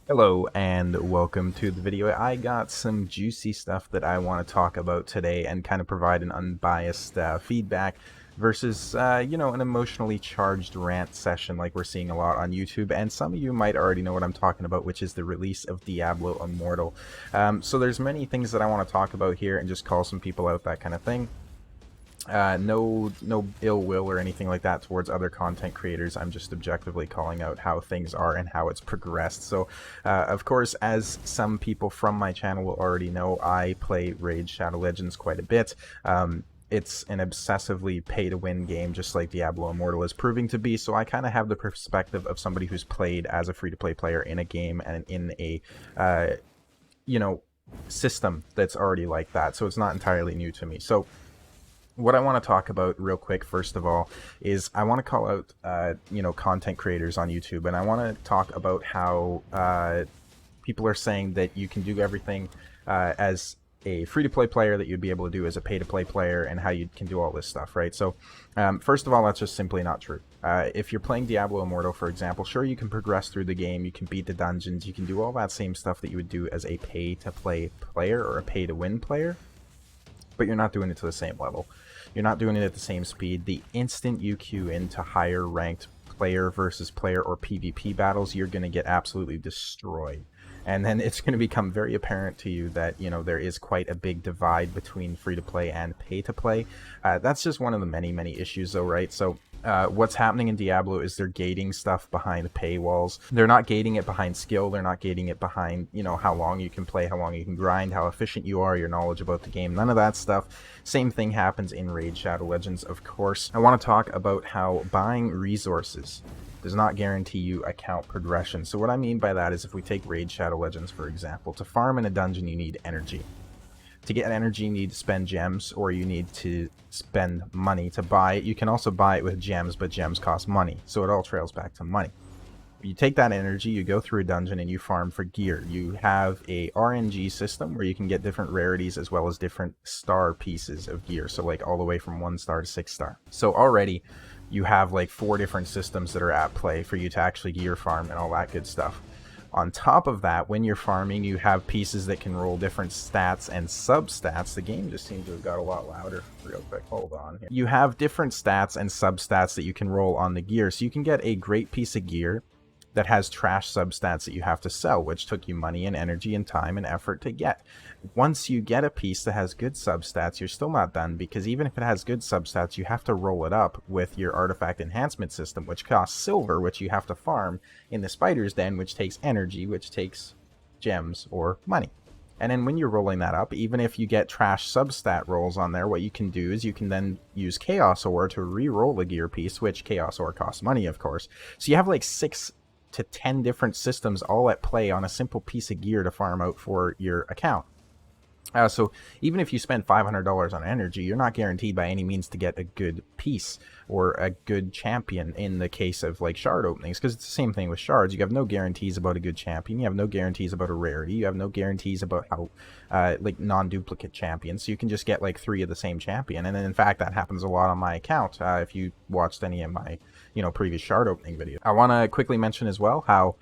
Hello and welcome to the video. I got some juicy stuff that I want to talk about today and kind of provide an unbiased feedback versus, an emotionally charged rant session like we're seeing a lot on YouTube. And some of you might already know what I'm talking about, which is the release of Diablo Immortal. So there's many things that I want to talk about here and just call some people out, that kind of thing. No ill will or anything like that towards other content creators. I'm just objectively calling out how things are and how it's progressed. So, of course, as some people from my channel will already know, I play Raid Shadow Legends quite a bit. It's an obsessively pay-to-win game, just like Diablo Immortal is proving to be, so I kind of have the perspective of somebody who's played as a free-to-play player in a game and in a, system that's already like that, so it's not entirely new to me. So what I want to talk about real quick, first of all, is I want to call out, content creators on YouTube, and I want to talk about how people are saying that you can do everything as a free-to-play player that you'd be able to do as a pay-to-play player, and how you can do all this stuff, right? So, first of all, that's just simply not true. If you're playing Diablo Immortal, for example, sure, you can progress through the game, you can beat the dungeons, you can do all that same stuff that you would do as a pay-to-play player or a pay-to-win player, but you're not doing it to the same level. You're not doing it at the same speed. The instant you queue into higher ranked player versus player or PvP battles, you're going to get absolutely destroyed. And then it's going to become very apparent to you that, there is quite a big divide between free-to-play and pay-to-play. That's just one of the many, many issues, though, right? So what's happening in Diablo is they're gating stuff behind paywalls. They're not gating it behind skill. They're not gating it behind, how long you can play, how long you can grind, how efficient you are, your knowledge about the game. None of that stuff. Same thing happens in Raid Shadow Legends, of course. I want to talk about how buying resources does not guarantee you account progression. So what I mean by that is, if we take Raid Shadow Legends, for example, to farm in a dungeon you need energy. To get energy, you need to spend gems, or you need to spend money to buy it. You can also buy it with gems, but gems cost money, so it all trails back to money. You take that energy, you go through a dungeon, and you farm for gear. You have a RNG system where you can get different rarities as well as different star pieces of gear, so like all the way from 1 star to 6 star. So already you have like 4 different systems that are at play for you to actually gear farm and all that good stuff. On top of that, when you're farming, you have pieces that can roll different stats and substats. The game just seems to have got a lot louder real quick. Hold on here. You have different stats and substats that you can roll on the gear. So you can get a great piece of gear that has trash substats that you have to sell, which took you money and energy and time and effort to get. Once you get a piece that has good substats, you're still not done, because even if it has good substats, you have to roll it up with your artifact enhancement system, which costs silver, which you have to farm in the spider's den, which takes energy, which takes gems or money. And then when you're rolling that up, even if you get trash substat rolls on there, what you can do is you can then use Chaos Ore to re-roll a gear piece, which Chaos Ore costs money, of course. So you have like 6 to 10 different systems all at play on a simple piece of gear to farm out for your account. So even if you spend $500 on energy, you're not guaranteed by any means to get a good piece or a good champion in the case of like shard openings, because it's the same thing with shards. You have no guarantees about a good champion. You have no guarantees about a rarity. You have no guarantees about how like non-duplicate champions. So you can just get like 3 of the same champion. And then in fact, that happens a lot on my account. If you watched any of my previous shard opening videos. I want to quickly mention as well how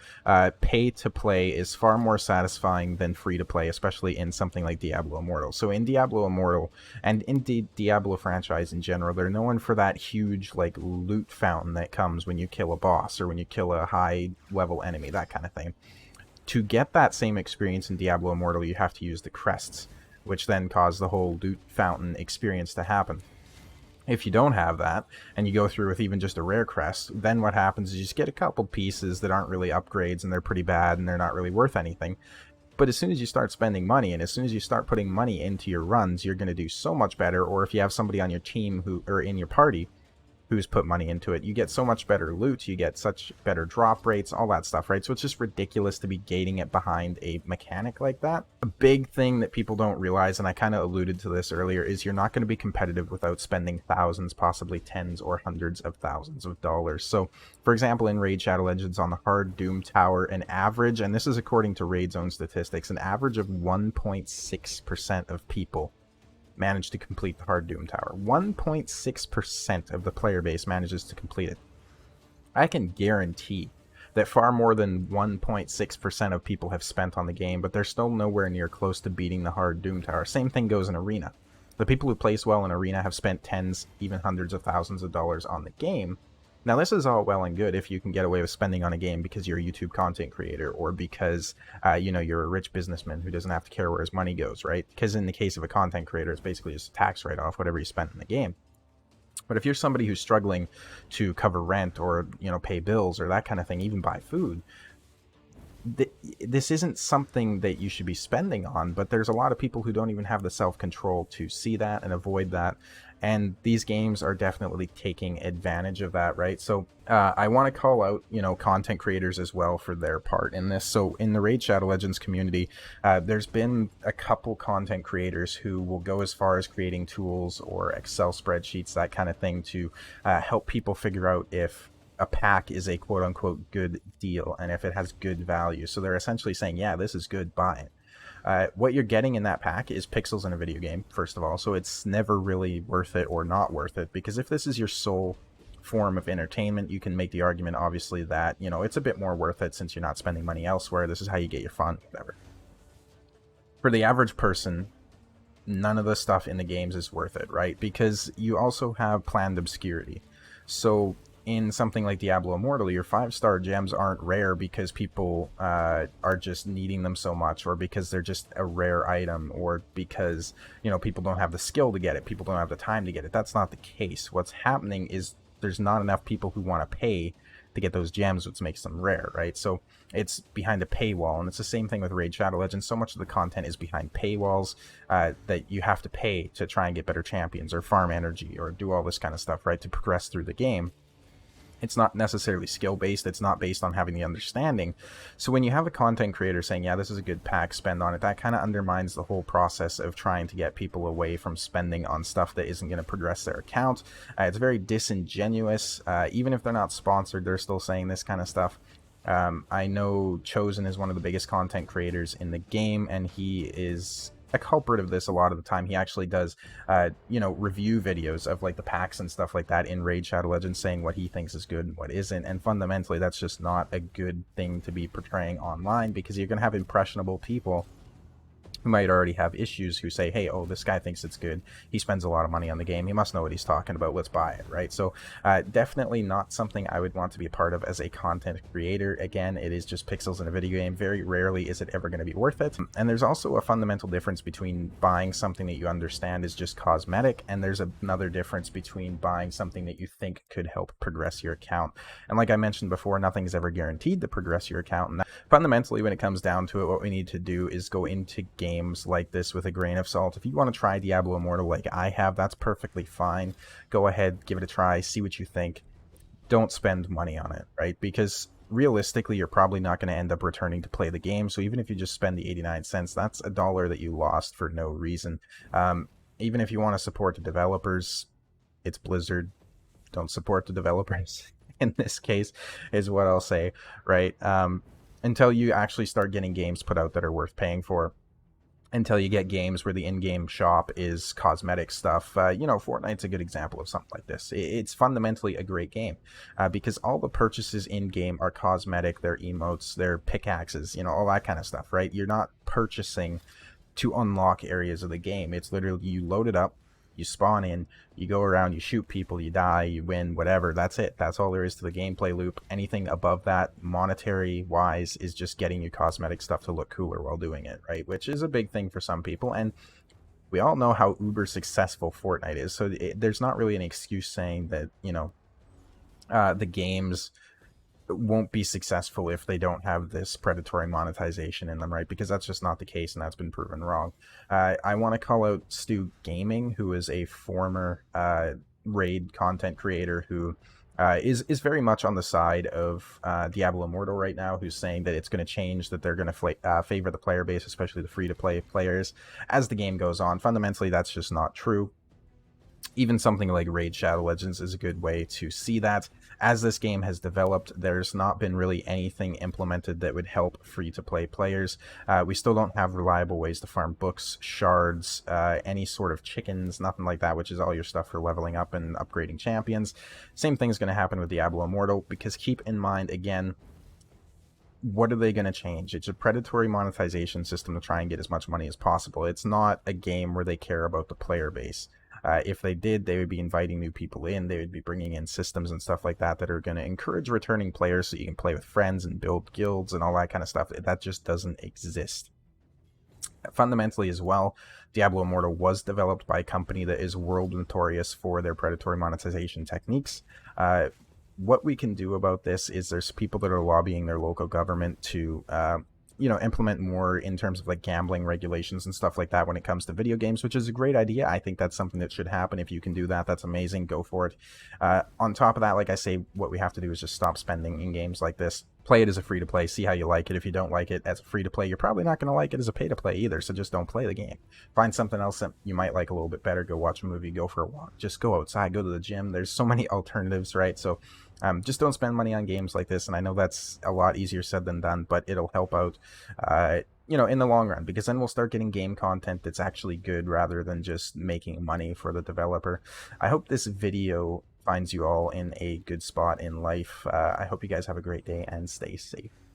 pay to play is far more satisfying than free to play, especially in something like Diablo Immortal. So in Diablo Immortal, and in the Diablo franchise in general, they're known for that huge like loot fountain that comes when you kill a boss or when you kill a high level enemy, that kind of thing. To get that same experience in Diablo Immortal, you have to use the crests, which then cause the whole loot fountain experience to happen. If you don't have that, and you go through with even just a rare crest, then what happens is you just get a couple pieces that aren't really upgrades, and they're pretty bad, and they're not really worth anything. But as soon as you start spending money, and as soon as you start putting money into your runs, you're going to do so much better. Or if you have somebody on your team or in your party who's put money into it, you get so much better loot, you get such better drop rates, all that stuff, right? So it's just ridiculous to be gating it behind a mechanic like that. A big thing that people don't realize, and I kind of alluded to this earlier, is you're not going to be competitive without spending thousands, possibly tens or hundreds of thousands of dollars. So, for example, in Raid Shadow Legends on the hard Doom Tower, an average, and this is according to Raid's own statistics, an average of 1.6% of people managed to complete the hard Doom Tower. 1.6% of the player base manages to complete it. I can guarantee that far more than 1.6% of people have spent on the game, but they're still nowhere near close to beating the hard Doom Tower. Same thing goes in Arena. The people who place well in Arena have spent tens, even hundreds of thousands of dollars on the game. Now, this is all well and good if you can get away with spending on a game because you're a YouTube content creator, or because, you're a rich businessman who doesn't have to care where his money goes, right? Because in the case of a content creator, it's basically just a tax write-off, whatever you spent in the game. But if you're somebody who's struggling to cover rent, or, pay bills or that kind of thing, even buy food, this isn't something that you should be spending on. But there's a lot of people who don't even have the self-control to see that and avoid that, and these games are definitely taking advantage of that, right? So I want to call out content creators as well for their part in this. So in the Raid Shadow Legends community, there's been a couple content creators who will go as far as creating tools or Excel spreadsheets, that kind of thing, to help people figure out if a pack is a quote-unquote good deal and if it has good value. So they're essentially saying, yeah, this is good, buy it. What you're getting in that pack is pixels in a video game, first of all, so it's never really worth it or not worth it, because if this is your sole form of entertainment, you can make the argument, obviously, that, it's a bit more worth it since you're not spending money elsewhere. This is how you get your fun, whatever. For the average person, none of the stuff in the games is worth it, right? Because you also have planned obscurity. So in something like Diablo Immortal, your 5-star gems aren't rare because people are just needing them so much, or because they're just a rare item, or because, people don't have the skill to get it, people don't have the time to get it. That's not the case. What's happening is there's not enough people who want to pay to get those gems, which makes them rare, right? So it's behind a paywall, and it's the same thing with Raid Shadow Legends. So much of the content is behind paywalls that you have to pay to try and get better champions, or farm energy, or do all this kind of stuff, right, to progress through the game. It's not necessarily skill-based. It's not based on having the understanding. So when you have a content creator saying, yeah, this is a good pack, spend on it, that kind of undermines the whole process of trying to get people away from spending on stuff that isn't going to progress their account. It's very disingenuous. Even if they're not sponsored, they're still saying this kind of stuff. I know Chosen is one of the biggest content creators in the game, and he is a culprit of this a lot of the time. He actually does review videos of like the packs and stuff like that in Raid Shadow Legends, saying what he thinks is good and what isn't. And fundamentally, that's just not a good thing to be portraying online, because you're going to have impressionable people who might already have issues who say, hey, oh, this guy thinks it's good, he spends a lot of money on the game, he must know what he's talking about, let's buy it, right? So definitely not something I would want to be a part of as a content creator. Again, it is just pixels in a video game. Very rarely is it ever going to be worth it. And there's also a fundamental difference between buying something that you understand is just cosmetic, and there's another difference between buying something that you think could help progress your account. And like I mentioned before, nothing is ever guaranteed to progress your account, and fundamentally, when it comes down to it, what we need to do is go into games like this with a grain of salt. If you want to try Diablo Immortal like I have, that's perfectly fine. Go ahead, give it a try, see what you think. Don't spend money on it, right? Because realistically, you're probably not going to end up returning to play the game. So even if you just spend the 89 cents, that's $1 that you lost for no reason. Even if you want to support the developers, it's Blizzard. Don't support the developers in this case, is what I'll say, right? Until you actually start getting games put out that are worth paying for, until you get games where the in-game shop is cosmetic stuff. Fortnite's a good example of something like this. It's fundamentally a great game because all the purchases in-game are cosmetic. They're emotes, they're pickaxes, all that kind of stuff, right? You're not purchasing to unlock areas of the game. It's literally you load it up, you spawn in, you go around, you shoot people, you die, you win, whatever. That's it. That's all there is to the gameplay loop. Anything above that, monetary-wise, is just getting you cosmetic stuff to look cooler while doing it, right? Which is a big thing for some people, and we all know how uber successful Fortnite is, so there's not really an excuse saying that, the games won't be successful if they don't have this predatory monetization in them, right? Because that's just not the case, and that's been proven wrong. I want to call out Stu Gaming, who is a former raid content creator who is very much on the side of Diablo Immortal right now, who's saying that it's going to change, that they're going to favor the player base, especially the free-to-play players, as the game goes on. Fundamentally, that's just not true. Even something like Raid Shadow Legends is a good way to see that. As this game has developed, there's not been really anything implemented that would help free-to-play players. We still don't have reliable ways to farm books, shards, any sort of chickens, nothing like that, which is all your stuff for leveling up and upgrading champions. Same thing's going to happen with Diablo Immortal, because keep in mind, again, what are they going to change? It's a predatory monetization system to try and get as much money as possible. It's not a game where they care about the player base. If they did, they would be inviting new people in. They would be bringing in systems and stuff like that that are going to encourage returning players so you can play with friends and build guilds and all that kind of stuff. That just doesn't exist. Fundamentally as well, Diablo Immortal was developed by a company that is world notorious for their predatory monetization techniques. What we can do about this is there's people that are lobbying their local government to implement more in terms of like gambling regulations and stuff like that when it comes to video games, which is a great idea. I think that's something that should happen. If you can do that, that's amazing. Go for it. On top of that, like I say, what we have to do is just stop spending in games like this. Play it as a free to play, see how you like it. If you don't like it as a free to play, you're probably not going to like it as a pay to play either, so just don't play the game. Find something else that you might like a little bit better. Go watch a movie, go for a walk, just go outside, go to the gym. There's so many alternatives, right? So just don't spend money on games like this. And I know that's a lot easier said than done, but it'll help out in the long run, because then we'll start getting game content that's actually good rather than just making money for the developer. I hope this video finds you all in a good spot in life. I hope you guys have a great day and stay safe.